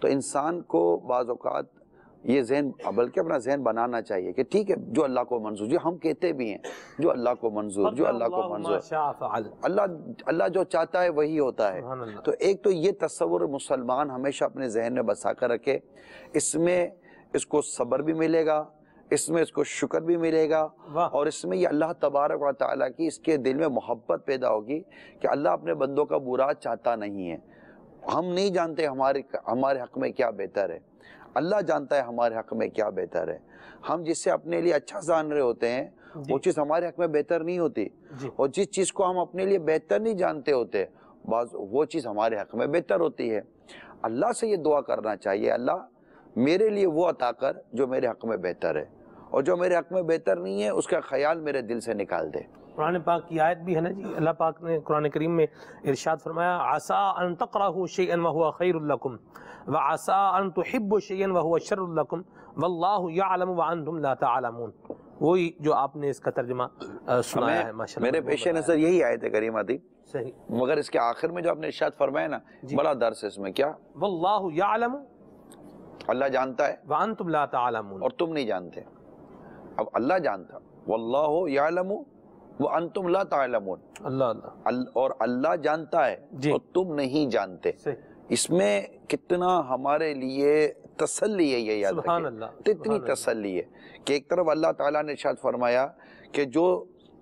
تو انسان کو بعض اوقات یہ ذہن بلکہ اپنا ذہن بنانا چاہیے کہ ٹھیک ہے جو اللہ کو منظور، جو ہم کہتے بھی ہیں جو اللہ کو منظور، جو اللہ کو منظور، اللہ جو چاہتا ہے وہی ہوتا ہے۔ تو ایک تو یہ تصور مسلمان ہمیشہ اپنے ذہن میں بسا کر رکھے، اس میں اس کو صبر بھی ملے گا، اس میں اس کو شکر بھی ملے گا، اور اس میں یہ اللہ تبارک و تعالیٰ کی اس کے دل میں محبت پیدا ہوگی کہ اللہ اپنے بندوں کا برا چاہتا نہیں ہے۔ ہم نہیں جانتے ہمارے حق میں کیا بہتر ہے، اللہ جانتا ہے ہمارے حق میں کیا بہتر ہے۔ ہم جس سے اپنے لیے اچھا جان رہے ہوتے ہیں وہ چیز ہمارے حق میں بہتر نہیں ہوتی، اور جس چیز کو ہم اپنے لیے بہتر نہیں جانتے ہوتے وہ چیز ہمارے حق میں بہتر ہوتی ہے۔ اللہ سے یہ دعا کرنا چاہیے، اللہ میرے لیے وہ عطا کر جو میرے حق میں بہتر ہے، اور جو میرے حق میں بہتر نہیں ہے اس کا خیال میرے دل سے نکال دے۔ قرآن پاک کی آیت بھی ہے نا جی، اللہ پاک نے قرآن کریم میں ارشاد فرمایا عسیٰ ان تکرہوا شیئا وہو خیر لکم وعسیٰ ان تحبوا شیئا وہو شر لکم واللہ یعلم وانتم لا تعلمون۔ وہی جو آپ نے اس کا ترجمہ سنایا ہے ماشاءاللہ۔ میرے پیش نظر یہی آیت کریمہ تھی، صحیح، مگر اس کے آخر میں جو آپ نے ارشاد فرمایا نا بڑا درس ہے اس میں۔ کیا؟ واللہ یعلم اللہ جانتا ہے وانتم لا تعلمون، اور تم نہیں جانتے۔ اب اللہ جانتا، واللہ یعلم وانتم لا تعلمون، اور اللہ جانتا ہے اور تم نہیں جانتے۔ اس میں کتنا ہمارے لیے تسلی ہے، یہ یاد رکھیں، اتنی تسلی ہے کہ ایک طرف اللہ تعالیٰ نے ارشاد فرمایا کہ جو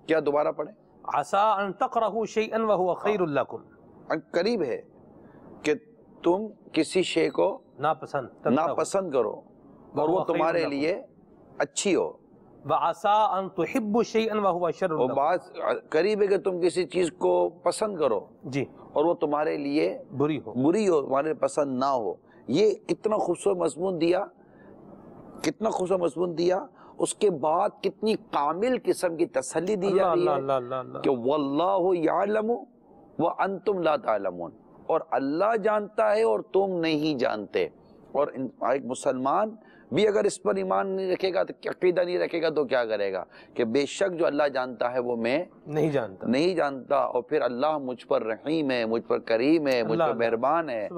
کیا، دوبارہ پڑھیں، عسیٰ ان تکرہوا شیئا وہو خیر لکم، قریب ہے کہ تم کسی شے کو ناپسند کرو اور وہ تمہارے لیے اچھی ہو، وعسیٰ ان تحبوا شیئا وہو شر اور لکم، بات قریب ہے کہ تم کسی چیز کو پسند کرو جی اور وہ تمہارے لیے بری ہو، تمہارے پسند نہ ہو۔ یہ کتنا خوبصورت مضمون دیا، کتنا خوبصورت مضمون دیا، اس کے بعد کتنی کامل قسم کی تسلی دی جا رہی ہے کہ واللہ یعلم وانتم لا تعلمون، اور اللہ جانتا ہے اور تم نہیں جانتے۔ اور ایک مسلمان بھی اگر اس پر ایمان نہیں رکھے گا، عقیدہ نہیں رکھے گا، تو کیا کرے گا کہ بے شک جو اللہ جانتا ہے وہ میں نہیں جانتا، اور پھر اللہ مجھ پر رحیم ہے، مجھ پر کریم ہے، مجھ پر مہربان ہے،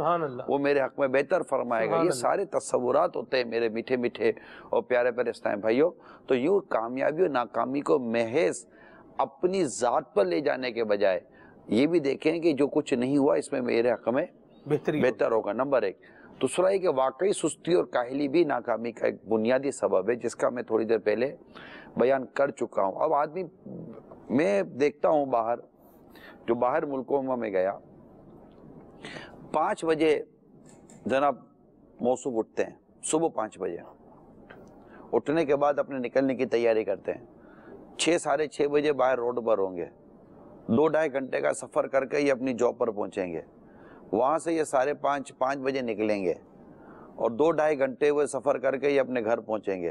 وہ میرے حق میں بہتر فرمائے گا۔ یہ سارے تصورات ہوتے ہیں میرے میٹھے میٹھے اور پیارے پیارے اسلام بھائیوں۔ تو یوں کامیابی اور ناکامی کو محض اپنی ذات پر لے جانے کے بجائے یہ بھی دیکھیں کہ جو کچھ نہیں ہوا اس میں میرے حق میں بہتر ہوگا، نمبر ایک۔ دوسرا یہ کہ واقعی سستی اور کاہلی بھی ناکامی کا ایک بنیادی سبب ہے، جس کا میں تھوڑی دیر پہلے بیان کر چکا ہوں۔ اب آدمی، میں دیکھتا ہوں باہر ملکوں میں گیا، 5 بجے جناب موصوف اٹھتے ہیں، صبح 5 بجے اٹھنے کے بعد اپنے نکلنے کی تیاری کرتے ہیں، 6 ساڑھے 6 بجے باہر روڈ پر ہوں گے، 2-2.5 گھنٹے کا سفر کر کے یہ اپنی جاب پر پہنچیں گے، وہاں سے یہ 5:30 بجے نکلیں گے اور 2-2.5 گھنٹے ہوئے سفر کر کے یہ اپنے گھر پہنچیں گے،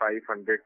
500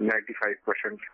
95%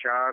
4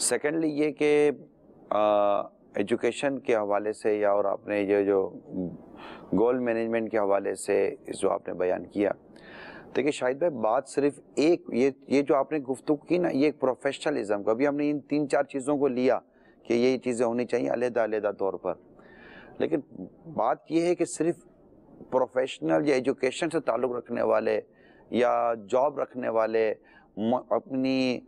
سیکنڈلی یہ کہ ایجوکیشن کے حوالے سے یا اور آپ نے یہ جو گول مینجمنٹ کے حوالے سے جو آپ نے بیان کیا، دیکھیے شاہد بھائی بات صرف ایک یہ جو آپ نے گفتگو کی نا، یہ ایک پروفیشنلزم کا، ابھی ہم نے ان 3-4 چیزوں کو لیا کہ یہ چیزیں ہونی چاہیے علیحدہ علیحدہ طور پر، لیکن بات یہ ہے کہ صرف پروفیشنل یا ایجوکیشن سے تعلق رکھنے والے یا جاب رکھنے والے اپنی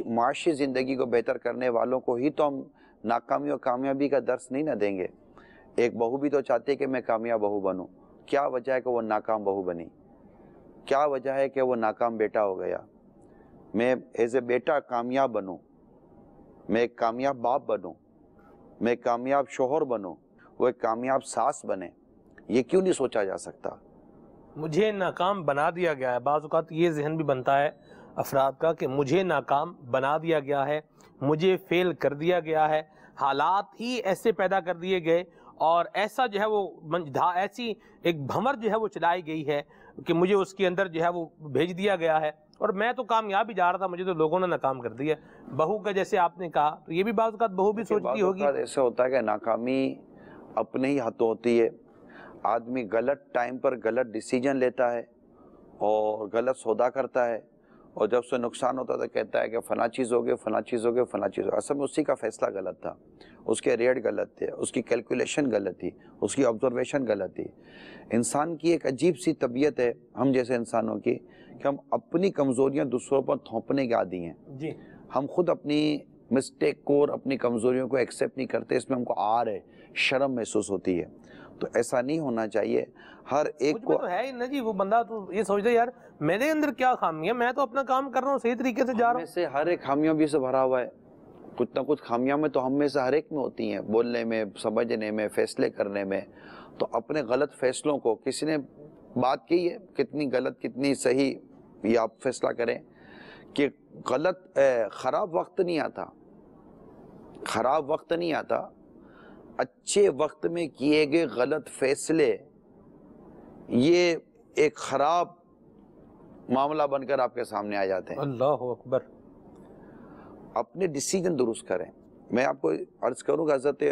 معاشی زندگی کو بہتر کرنے والوں کو ہی تو ہم ناکامی اور کامیابی کا درس نہیں نہ دیں گے۔ ایک بہو بھی تو چاہتی ہے کہ میں کامیاب بہو بنوں، کیا وجہ ہے کہ وہ ناکام بہو بنی؟ کیا وجہ ہے کہ وہ ناکام بیٹا ہو گیا؟ میں ایز اے بیٹا کامیاب بنوں، میں ایک کامیاب باپ بنوں، میں ایک کامیاب شوہر بنوں، وہ ایک کامیاب ساس بنے، یہ کیوں نہیں سوچا جا سکتا؟ مجھے ناکام بنا دیا گیا ہے، بعض اوقات یہ ذہن بھی بنتا ہے افراد کا کہ مجھے ناکام بنا دیا گیا ہے، مجھے فیل کر دیا گیا ہے، حالات ہی ایسے پیدا کر دیے گئے اور ایسا جو ہے وہ ایسی ایک بھنور جو ہے وہ چلائی گئی ہے کہ مجھے اس کے اندر جو ہے وہ بھیج دیا گیا ہے اور میں تو کامیاب ہی جا رہا تھا، مجھے تو لوگوں نے ناکام کر دیا۔ بہو کا جیسے آپ نے کہا تو یہ بھی بعض اوقات بہو بھی سوچتی ہوگی، ایسے ہوتا ہے کہ ناکامی اپنے ہی ہاتھوں ہوتی ہے، آدمی غلط ٹائم پر غلط ڈیسیجن لیتا ہے اور غلط سودا کرتا ہے اور جب سے نقصان ہوتا تو کہتا ہے کہ فلاں چیز ہو گئی، فلاں چیز ہو گئی، فلاں چیز ہو گئی۔ اصل میں اسی کا فیصلہ غلط تھا، اس کے ریٹ غلط تھے، اس کی کیلکولیشن غلط تھی، اس کی آبزرویشن غلط تھی۔ انسان کی ایک عجیب سی طبیعت ہے ہم جیسے انسانوں کی کہ ہم اپنی کمزوریاں دوسروں پر تھوپنے کے عادی ہیں۔ جی ہم خود اپنی مسٹیک کو اور اپنی کمزوریوں کو ایکسیپٹ نہیں کرتے، اس میں ہم کو عار ہے، شرم محسوس ہوتی ہے۔ تو ایسا نہیں ہونا چاہیے، ہر ایک مجھ کو میں تو ہے ہی نا جی، وہ بندہ تو یہ سوچتا ہے یار میرے اندر کیا خامی ہے، میں تو اپنا کام کر رہا ہوں، صحیح طریقے سے جا رہا ہم میں سے ہر ایک خامیوں بھی سے بھرا ہوا ہے، کچھ نہ کچھ خامیاں میں تو ہم میں سے ہر ایک میں ہوتی ہیں، بولنے میں، سمجھنے میں، فیصلے کرنے میں۔ تو اپنے غلط فیصلوں کو کسی نے بات کی ہے کتنی غلط کتنی صحیح، یہ آپ فیصلہ کریں کہ غلط خراب وقت نہیں آتا، خراب وقت نہیں آتا، اچھے وقت میں کیے گئے غلط فیصلے یہ ایک خراب معاملہ بن کر آپ کے سامنے آ جاتے ہیں۔ اللہ اکبر۔ اپنے ڈیسیجن درست کریں۔ میں آپ کو عرض کروں گا حضرت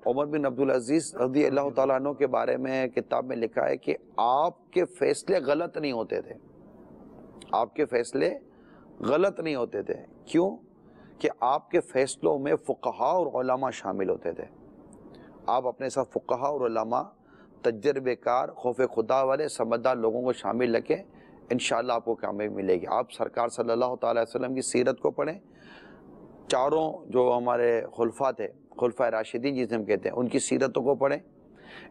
عمر بن عبدالعزیز رضی اللہ تعالیٰ عنہ کے بارے میں کتاب میں لکھا ہے کہ آپ کے فیصلے غلط نہیں ہوتے تھے، آپ کے فیصلے غلط نہیں ہوتے تھے۔ کیوں؟ کہ آپ کے فیصلوں میں فقہاء اور علماء شامل ہوتے تھے۔ آپ اپنے ساتھ فقہاء اور علماء، تجربے کار، خوف خدا والے، سمجھدار لوگوں کو شامل رکھیں، انشاءاللہ آپ کو کامیابی ملے گی۔ آپ سرکار صلی اللہ تعالیٰ علیہ وسلم کی سیرت کو پڑھیں، چاروں جو ہمارے خلفاء تھے، خلفاء راشدین جسے ہم کہتے ہیں، ان کی سیرتوں کو پڑھیں،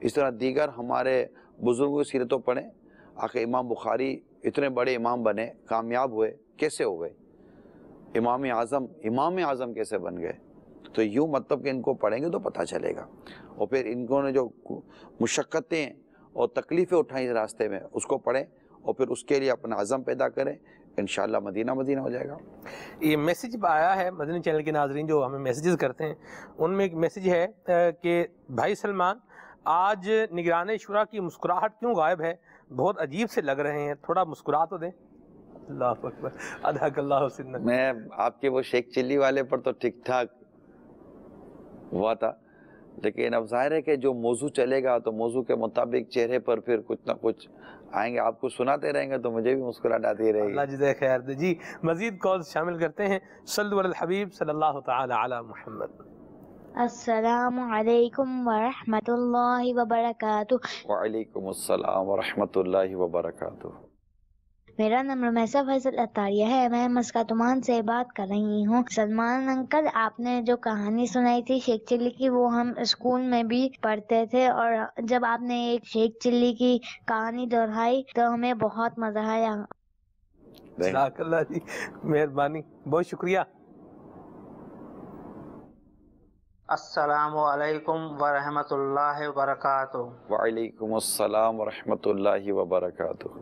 اس طرح دیگر ہمارے بزرگوں کی سیرتوں پڑھیں۔ آخر امام بخاری اتنے بڑے امام بنے، کامیاب ہوئے، کیسے ہو گئے؟ امام اعظم کیسے بن گئے؟ تو یوں مطلب کہ ان کو پڑھیں گے تو پتہ چلے گا۔ اور پھر ان کو نے جو مشقتیں اور تکلیفیں اٹھائیں راستے میں، اس کو پڑھیں اور پھر اس کے لیے اپنا عزم پیدا کریں، انشاءاللہ مدینہ ہو جائے گا۔ یہ میسیج آیا ہے مدنی چینل کے ناظرین جو ہمیں میسیجز کرتے ہیں، ان میں ایک میسیج ہے کہ بھائی سلمان، آج نگران شورا کی مسکراہٹ کیوں غائب ہے؟ بہت عجیب سے لگ رہے ہیں، تھوڑا مسکرا تو دیں۔ اللہ اکبر، ادھک اللہ حسن۔ میں آپ کے وہ شیخ چلی والے پر تو ٹھیک ٹھاک ہوا تھا، لیکن اب ظاہر ہے کہ جو موضوع چلے گا تو موضوع کے مطابق چہرے پر پھر کچھ نہ کچھ آئیں گے، آپ کو سناتے رہیں گے تو مجھے بھی مسکراہٹ آتی رہے گی۔ اللہ جزائے خیر دے۔ جی مزید کالز شامل کرتے ہیں۔ صلو علی الحبیب صلی اللہ تعالی علی محمد۔ السلام علیکم ورحمۃ اللہ وبرکاتہ۔ وعلیکم السلام ورحمۃ اللہ وبرکاتہ۔ میرا نام رمیسہ فیصل اتاریہ ہے، میں مسکاتمان سے بات کر رہی ہوں۔ سلمان انکل، آپ نے جو کہانی سنائی تھی شیخ چلی کی، وہ ہم اسکول میں بھی پڑھتے تھے، اور جب آپ نے ایک شیخ چلی کی کہانی دہرائی تو ہمیں بہت مزہ آیا۔ جزاک اللہ جی، مہربانی، بہت شکریہ۔ السلام علیکم ورحمۃ اللہ وبرکاتہ۔ وعلیکم السلام ورحمۃ اللہ وبرکاتہ۔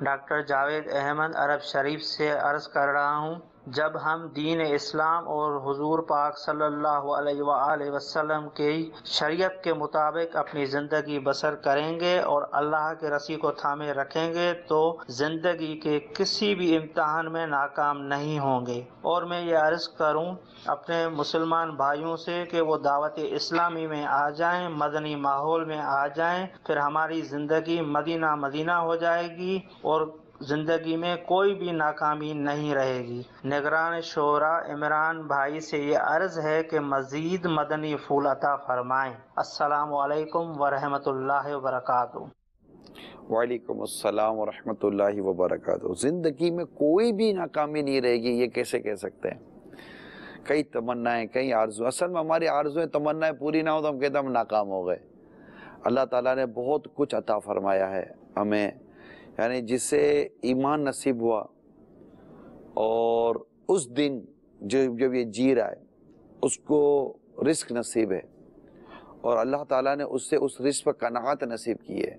ڈاکٹر جاوید احمد عرب شریف سے عرض کر رہا ہوں، جب ہم دین اسلام اور حضور پاک صلی اللہ علیہ وآلہ وسلم کی شریعت کے مطابق اپنی زندگی بسر کریں گے اور اللہ کے رسی کو تھامے رکھیں گے تو زندگی کے کسی بھی امتحان میں ناکام نہیں ہوں گے۔ اور میں یہ عرض کروں اپنے مسلمان بھائیوں سے کہ وہ دعوت اسلامی میں آ جائیں، مدنی ماحول میں آ جائیں، پھر ہماری زندگی مدینہ مدینہ ہو جائے گی اور زندگی میں کوئی بھی ناکامی نہیں رہے گی۔ نگران شورا عمران بھائی سے یہ عرض ہے کہ مزید مدنی پھول عطا فرمائیں۔ السلام علیکم ورحمۃ اللہ وبرکاتہ۔ وعلیکم السلام ورحمۃ اللہ وبرکاتہ۔ زندگی میں کوئی بھی ناکامی نہیں رہے گی، یہ کیسے کہہ سکتے ہیں؟ کئی تمنائیں، کئی آرزو، اصل میں ہماری آرزویں تمنائیں پوری نہ ہو تو ہم کہتے ہیں ہم ناکام ہو گئے۔ اللہ تعالیٰ نے بہت کچھ عطا فرمایا ہے ہمیں، یعنی جسے ایمان نصیب ہوا اور اس دن جب یہ جی رہا ہے اس کو رزق نصیب ہے اور اللہ تعالیٰ نے اس سے اس رزق پر قناعت نصیب کی ہے،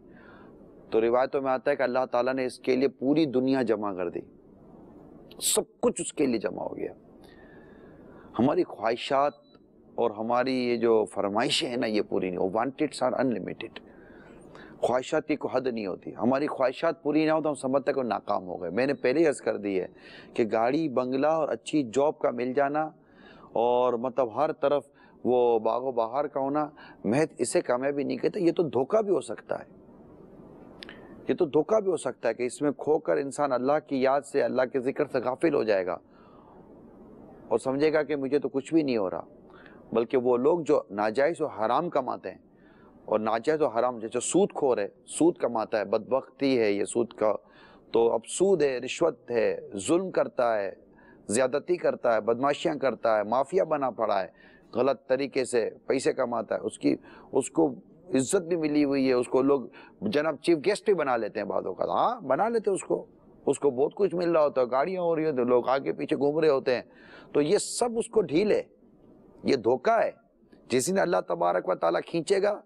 تو روایتوں میں آتا ہے کہ اللہ تعالیٰ نے اس کے لیے پوری دنیا جمع کر دی، سب کچھ اس کے لیے جمع ہو گیا۔ ہماری خواہشات اور ہماری یہ جو فرمائشیں ہیں نا یہ پوری نہیں ہو، وانٹڈس آر انلیمیٹڈ، خواہشات کی کوئی حد نہیں ہوتی۔ ہماری خواہشات پوری نہ ہو تو ہم سمجھتے کہ ناکام ہو گئے۔ میں نے پہلے ہی عرض کر دی ہے کہ گاڑی بنگلہ اور اچھی جاب کا مل جانا اور مطلب ہر طرف وہ باغ و بہار کا ہونا محض اسے کامیابی نہیں کہتے، یہ تو دھوکہ بھی ہو سکتا ہے، یہ تو دھوکہ بھی ہو سکتا ہے کہ اس میں کھو کر انسان اللہ کی یاد سے، اللہ کے ذکر سے غافل ہو جائے گا اور سمجھے گا کہ مجھے تو کچھ بھی نہیں ہو رہا۔ بلکہ وہ لوگ جو ناجائز و حرام کماتے ہیں، اور ناجائز و حرام جیسے سود خور ہے، سود کماتا ہے، بدبختی ہے یہ سود کا، تو اب سود ہے، رشوت ہے، ظلم کرتا ہے، زیادتی کرتا ہے، بدماشیاں کرتا ہے، مافیا بنا پڑا ہے، غلط طریقے سے پیسے کماتا ہے، اس کو عزت بھی ملی ہوئی ہے، اس کو لوگ جناب چیف گیسٹ بھی بنا لیتے ہیں، بعض اوقات ہاں بنا لیتے ہیں، اس کو بہت کچھ مل رہا ہوتا ہے، گاڑیاں ہو رہی ہوتی ہیں، لوگ آگے پیچھے گھوم رہے ہوتے ہیں، تو یہ سب اس کو ڈھیل ہے، یہ دھوکہ ہے۔ جس نے اللہ تبارک و تعالیٰ کھینچے گا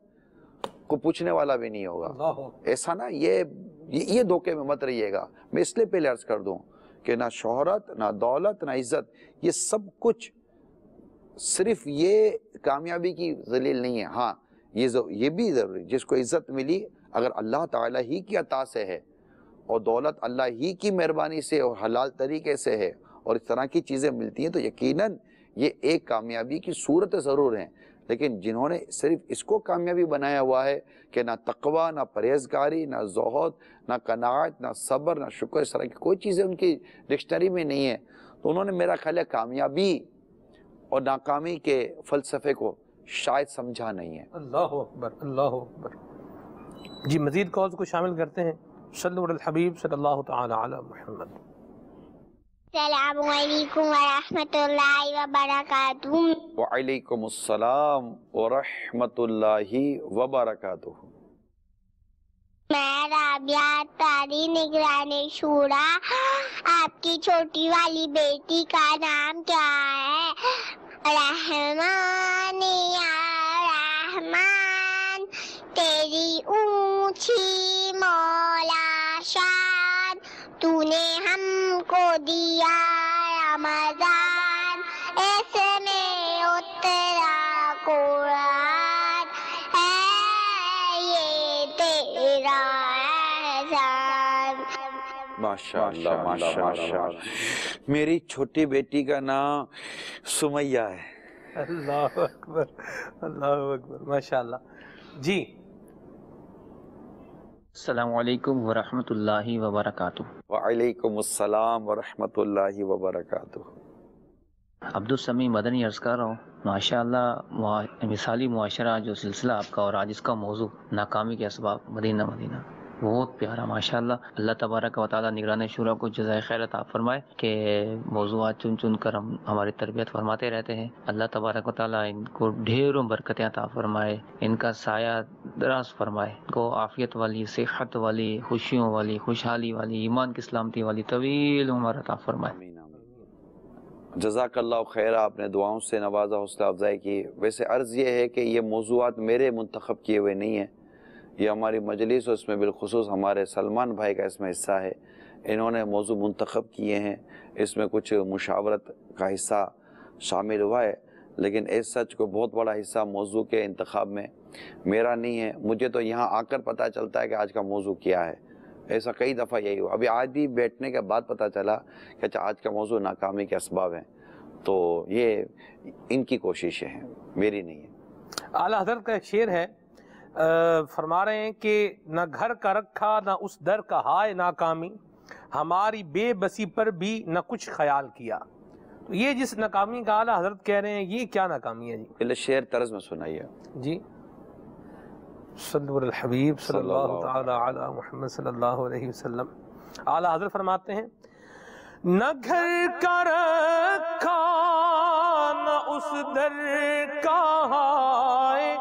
کو پوچھنے والا بھی نہیں ہوگا، ایسا نا، یہ دھوکے میں مت رہیے گا۔ میں اس لیے پہلے عرض کر دوں کہ نہ شہرت، نہ دولت، نہ عزت، یہ سب کچھ صرف یہ کامیابی کی دلیل نہیں ہے۔ ہاں یہ بھی ضروری، جس کو عزت ملی اگر اللہ تعالیٰ ہی کی عطا سے ہے اور دولت اللہ ہی کی مہربانی سے اور حلال طریقے سے ہے اور اس طرح کی چیزیں ملتی ہیں تو یقیناً یہ ایک کامیابی کی صورت ضرور ہیں۔ لیکن جنہوں نے صرف اس کو کامیابی بنایا ہوا ہے کہ نہ تقوی، نہ پرہیزگاری، نہ زہد، نہ قناعت، نہ صبر، نہ شکر، اس طرح کی کوئی چیزیں ان کی ڈکشنری میں نہیں ہے، تو انہوں نے میرا خیال ہے کامیابی اور ناکامی کے فلسفے کو شاید سمجھا نہیں ہے۔ اللہ اکبر، اللہ اکبر۔ جی مزید کالز کو شامل کرتے ہیں۔ صلو علی الحبیب صلی اللہ تعالی علی محمد۔ السلام علیکم ورحمۃ اللہ وبرکاتہ۔ وعلیکم السلام ورحمۃ اللہ وبرکاتہ۔ میں رابعہ طاری نگران شورا، آپ کی چھوٹی والی بیٹی کا نام کیا ہے؟ رحمان یا رحمان، تیری اونچی مولا شان، تو نے ہم کو دیا رمضان، اس میں اترا قرآن، ہے یہ تیرا احسان۔ ماشاءاللہ ماشاءاللہ۔ میری چھوٹی بیٹی کا نام سمیہ ہے۔ اللہ اکبر، اللہ اکبر، ماشاءاللہ۔ جی السلام علیکم ورحمۃ اللہ وبرکاتہ۔ وعلیکم السلام ورحمۃ اللہ وبرکاتہ۔ عبدالسمیع مدنی عرض کر رہا ہوں۔ ماشاءاللہ مثالی معاشرہ جو سلسلہ آپ کا اور آج اس کا موضوع ناکامی کے اسباب، مدینہ مدینہ، بہت پیارا ماشاءاللہ۔ اللہ تبارک و تعالیٰ نگران شورا کو جزائے خیر عطا فرمائے کہ موضوعات چن چن کر ہم ہماری تربیت فرماتے رہتے ہیں۔ اللہ تبارک و تعالیٰ ان کو ڈھیروں برکتیں عطا فرمائے، ان کا سایہ دراز فرمائے، ان کو عافیت والی، صحت والی، خوشیوں والی، خوشحالی والی، ایمان کی سلامتی والی طویل عمر عطا فرمائے۔ جزاک اللہ خیر، آپ نے دعاؤں سے نوازا، حوصلہ افزائی کی۔ ویسے عرض یہ ہے کہ یہ موضوعات میرے منتخب کیے ہوئے نہیں ہیں، یہ ہماری مجلس اور اس میں بالخصوص ہمارے سلمان بھائی کا اس میں حصہ ہے انہوں نے موضوع منتخب کیے ہیں، اس میں کچھ مشاورت کا حصہ شامل ہوا ہے، لیکن اس سچ کو بہت بڑا حصہ موضوع کے انتخاب میں میرا نہیں ہے۔ مجھے تو یہاں آ کر پتہ چلتا ہے کہ آج کا موضوع کیا ہے، ایسا کئی دفعہ یہی ہوا۔ ابھی آج بھی بیٹھنے کے بعد پتہ چلا کہ اچھا آج کا موضوع ناکامی کے اسباب ہیں، تو یہ ان کی کوششیں ہیں، میری نہیں ہے۔ اعلیٰ حضرت کا ایک شعر ہے، فرما رہے ہیں کہ نہ گھر کا رکھا نہ اس در کا ہائے ناکامی، ہماری بے بسی پر بھی نہ کچھ خیال کیا۔ تو یہ جس ناکامی کا اعلیٰ حضرت کہہ رہے ہیں، یہ کیا ناکامی ہے جی؟ پہلے شعر طرز میں سنائیے جی۔ صلو علی الحبیب صلی اللہ تعالی علی محمد صلی اللہ علیہ وسلم۔ اعلیٰ حضرت فرماتے ہیں نہ گھر کا رکھا نہ اس در کا ہائے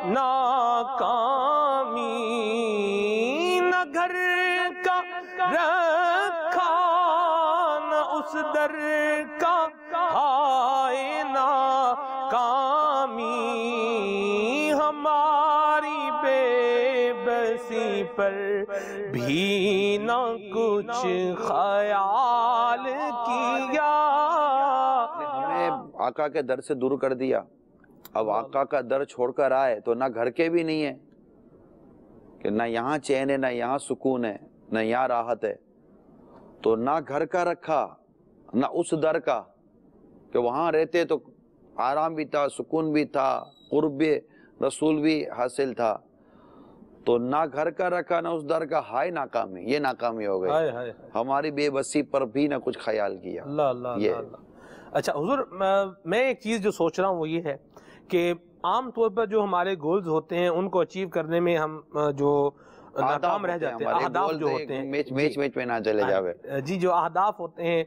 ناکامی، نہ گھر کا رکھا نہ اس در کا ہائے ناکامی، ہماری بے بسی پر بھی نہ کچھ خیال کیا۔ ہمیں آقا کے در سے دور کر دیا، اب آقا کا در چھوڑ کر آئے تو نہ گھر کے بھی نہیں ہے، کہ نہ یہاں چین ہے، نہ یہاں سکون ہے، نہ یہاں راحت ہے، تو نہ گھر کا رکھا نہ اس در کا، کہ وہاں رہتے تو آرام بھی تھا، سکون بھی تھا، قرب رسول بھی حاصل تھا، تو نہ گھر کا رکھا نہ اس در کا، ہائے ناکامی، یہ ناکامی ہو گئی، ہماری بے بسی پر بھی نہ کچھ خیال کیا۔ اللہ اللہ اللہ۔ اچھا حضور، میں ایک چیز جو سوچ رہا ہوں وہ یہ ہے کہ عام طور پر جو ہمارے گولز ہوتے ہیں ان کو اچیو کرنے میں ہم جو ناکام رہ جاتے ہیں، اہداف جو ہوتے ہیں، میچ میں نہ چلے جاوے، جی جو اہداف ہوتے ہیں،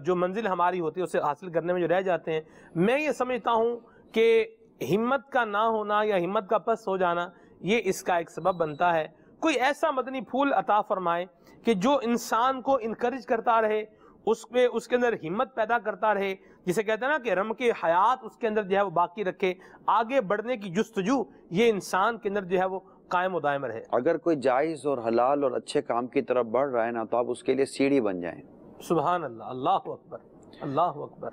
جو منزل ہماری ہوتی ہے اسے حاصل کرنے میں جو رہ جاتے ہیں، میں یہ سمجھتا ہوں کہ ہمت کا نہ ہونا یا ہمت کا پس ہو جانا یہ اس کا ایک سبب بنتا ہے۔ کوئی ایسا مدنی پھول عطا فرمائے کہ جو انسان کو انکریج کرتا رہے، اس کے اندر ہمت پیدا کرتا رہے، جسے کہتے ہیں نا کہ رم کے حیات اس کے اندر جو ہے وہ باقی رکھے، آگے بڑھنے کی جستجو یہ انسان کے اندر جو ہے وہ قائم و دائم رہے۔ اگر کوئی جائز اور حلال اور اچھے کام کی طرف بڑھ رہا ہے نا، تو آپ اس کے لیے سیڑھی بن جائیں۔ سبحان اللہ، اللہ اکبر، اللہ اکبر۔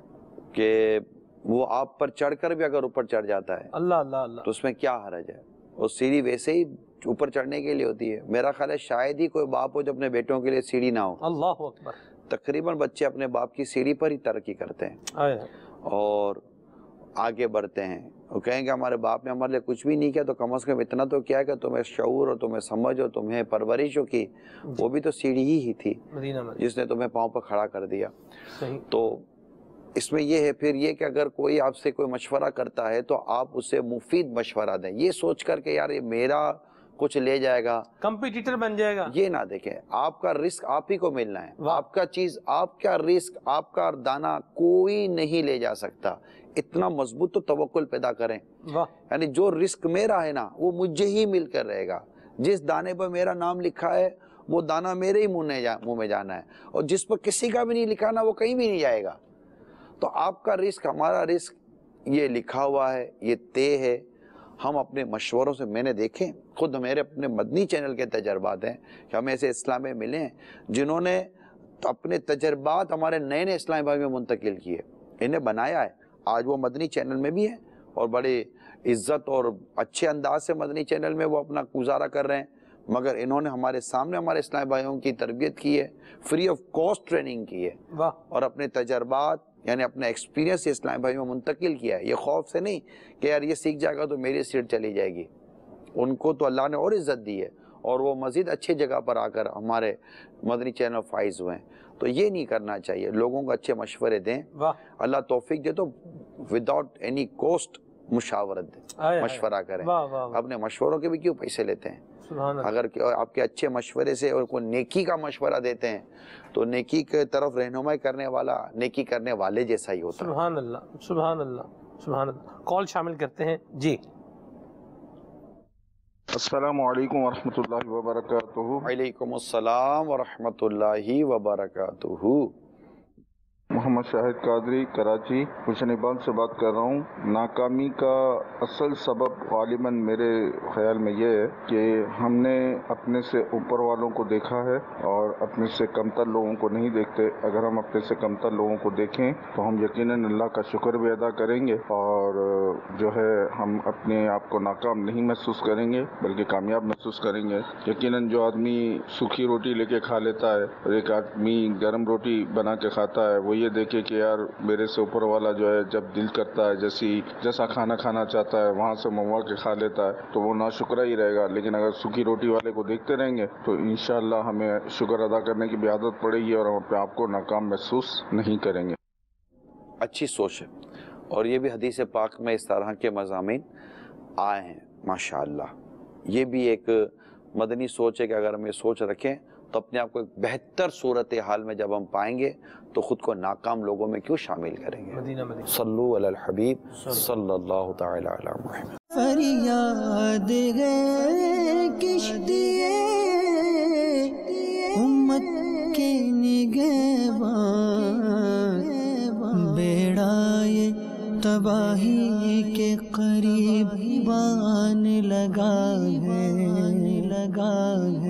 کہ وہ آپ پر چڑھ کر بھی اگر اوپر چڑھ جاتا ہے اللہ اللہ اللہ، تو اس میں کیا حرج ہے؟ وہ سیڑھی ویسے ہی اوپر چڑھنے کے لیے ہوتی ہے۔ میرا خیال ہے شاید ہی کوئی باپ ہو جو اپنے بیٹوں کے لیے سیڑھی نہ ہو۔ اللہ اکبر۔ تقریباً بچے اپنے باپ کی سیڑھی پر ہی ترقی کرتے ہیں اور آگے بڑھتے ہیں۔ وہ کہیں گے ہمارے باپ نے ہمارے لیے کچھ بھی نہیں کیا، تو کم از کم اتنا تو کیا کہ تمہیں شعور اور تمہیں سمجھ اور تمہیں پرورش ہو کی، وہ بھی تو سیڑھی ہی تھی جس نے تمہیں پاؤں پر کھڑا کر دیا۔ تو اس میں یہ ہے پھر یہ کہ اگر کوئی آپ سے کوئی مشورہ کرتا ہے تو آپ اسے مفید مشورہ دیں، یہ سوچ کر کہ یار یہ میرا کچھ لے جائے گا، کمپیٹیٹر بن جائے گا، یہ نہ دیکھیں۔ آپ کا رزق آپ ہی کو ملنا ہے، آپ کا چیز، آپ کا رزق، آپ کا دانہ کوئی نہیں لے جا سکتا۔ اتنا مضبوط تو توکل پیدا کریں، یعنی جو رزق میرا ہے نا وہ مجھے ہی مل کر رہے گا، جس دانے پر میرا نام لکھا ہے وہ دانہ میرے ہی منہ میں جانا ہے، اور جس پر کسی کا بھی نہیں لکھا نا وہ کہیں بھی نہیں جائے گا۔ تو آپ کا رزق، ہمارا رزق یہ لکھا ہوا ہے، یہ طے ہے۔ ہم اپنے مشوروں سے، میں نے دیکھیں خود میرے اپنے مدنی چینل کے تجربات ہیں کہ ہمیں ایسے اسلام میں ملے ہیں جنہوں نے اپنے تجربات ہمارے نئے نئے اسلامی بھائی میں منتقل کیے، انہیں بنایا ہے، آج وہ مدنی چینل میں بھی ہیں اور بڑی عزت اور اچھے انداز سے مدنی چینل میں وہ اپنا گزارا کر رہے ہیں، مگر انہوں نے ہمارے سامنے ہمارے اسلامی بھائیوں کی تربیت کی ہے، فری آف کاسٹ ٹریننگ کی ہے، اور اپنے تجربات یعنی اپنا ایکسپیرینس اسلامی بھائیوں میں منتقل کیا ہے۔ یہ خوف سے نہیں کہ یار یہ سیکھ جائے گا تو میری سیٹ چلی جائے گی، ان کو تو اللہ نے اور عزت دی ہے اور وہ مزید اچھے جگہ پر آ کر ہمارے مدنی چینل فائز ہوئے ہیں۔ تو یہ نہیں کرنا چاہیے، لوگوں کو اچھے مشورے دیں، اللہ توفیق دے تو وداؤٹ اینی کوسٹ مشاورت دیں، مشورہ کریں، اپنے مشوروں کے بھی کیوں پیسے لیتے ہیں؟ اگر آپ کے اچھے مشورے سے اور کوئی نیکی کا مشورہ دیتے ہیں تو نیکی کے طرف رہنمائی کرنے والا نیکی کرنے والے جیسا ہی ہوتا ہے۔ سبحان اللہ، سبحان اللہ، سبحان اللہ۔ کال شامل کرتے ہیں جی۔ السلام علیکم ورحمۃ اللہ وبرکاتہ۔ وعلیکم السلام ورحمۃ اللہ وبرکاتہ۔ محمد شاہد قادری کراچی گلشن اقبال سے بات کر رہا ہوں۔ ناکامی کا اصل سبب غالباً میرے خیال میں یہ ہے کہ ہم نے اپنے سے اوپر والوں کو دیکھا ہے اور اپنے سے کمتر لوگوں کو نہیں دیکھتے۔ اگر ہم اپنے سے کمتر لوگوں کو دیکھیں تو ہم یقیناً اللہ کا شکر بھی ادا کریں گے اور جو ہے ہم اپنے آپ کو ناکام نہیں محسوس کریں گے بلکہ کامیاب محسوس کریں گے۔ یقیناً جو آدمی سوکھی روٹی لے کے کھا لیتا ہے اور ایک آدمی گرم روٹی بنا کے کھاتا ہے، وہ یہ دیکھے کہ یار میرے سے اوپر والا جو ہے جب دل کرتا ہے جیسا کھانا کھانا چاہتا ہے وہاں سے منگوا کے کھا لیتا ہے تو وہ ناشکرا ہی رہے گا۔ لیکن اگر سوکھی روٹی والے کو دیکھتے رہیں گے تو انشاءاللہ ہمیں شکر ادا کرنے کی بھی عادت پڑے گی اور ہم اپنے آپ کو ناکام محسوس نہیں کریں گے۔ اچھی سوچ ہے اور یہ بھی حدیث پاک میں اس طرح کے مضامین آئے ہیں ماشاءاللہ۔ یہ بھی ایک مدنی سوچ ہے کہ اگر ہم یہ سوچ رکھیں تو اپنے آپ کو ایک بہتر صورتحال میں جب ہم پائیں گے تو خود کو ناکام لوگوں میں کیوں شامل کریں گے۔ صلو علی الحبیب صلی اللہ تعالی علی محمد۔ فریاد ہے کشتیے امت کے نگہبان، بیڑا یہ تباہی کے قریب بان لگا ہے